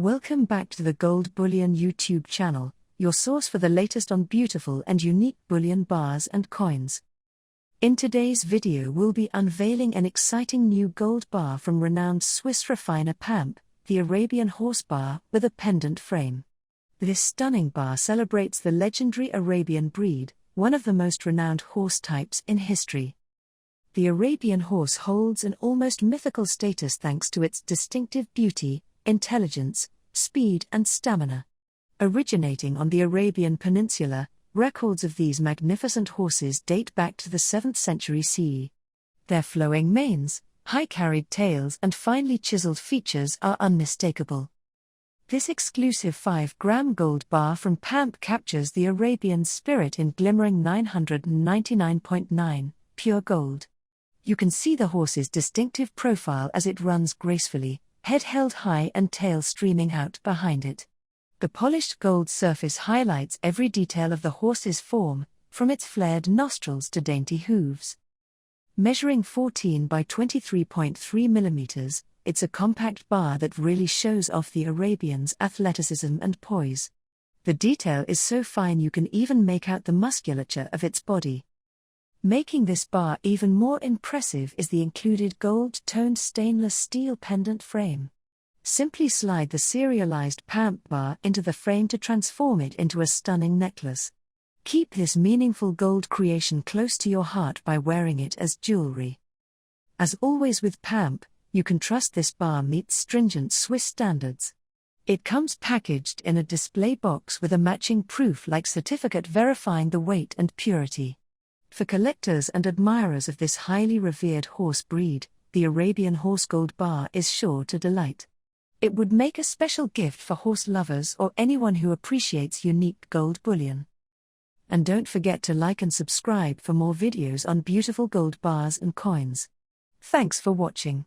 Welcome back to the Gold Bullion YouTube channel, your source for the latest on beautiful and unique bullion bars and coins. In today's video we'll be unveiling an exciting new gold bar from renowned Swiss refiner PAMP, the Arabian horse bar with a pendant frame. This stunning bar celebrates the legendary Arabian breed, one of the most renowned horse types in history. The Arabian horse holds an almost mythical status thanks to its distinctive beauty, intelligence, speed and stamina. Originating on the Arabian Peninsula, records of these magnificent horses date back to the 7th century CE. Their flowing manes, high-carried tails and finely chiseled features are unmistakable. This exclusive 5-gram gold bar from PAMP captures the Arabian spirit in glimmering 999.9 pure gold. You can see the horse's distinctive profile as it runs gracefully, head held high and tail streaming out behind it. The polished gold surface highlights every detail of the horse's form, from its flared nostrils to dainty hooves. Measuring 14 by 23.3 mm, it's a compact bar that really shows off the Arabian's athleticism and poise. The detail is so fine you can even make out the musculature of its body. Making this bar even more impressive is the included gold-toned stainless steel pendant frame. Simply slide the serialized PAMP bar into the frame to transform it into a stunning necklace. Keep this meaningful gold creation close to your heart by wearing it as jewelry. As always with PAMP, you can trust this bar meets stringent Swiss standards. It comes packaged in a display box with a matching proof-like certificate verifying the weight and purity. For collectors and admirers of this highly revered horse breed, the Arabian horse gold bar is sure to delight. It would make a special gift for horse lovers or anyone who appreciates unique gold bullion. And don't forget to like and subscribe for more videos on beautiful gold bars and coins. Thanks for watching.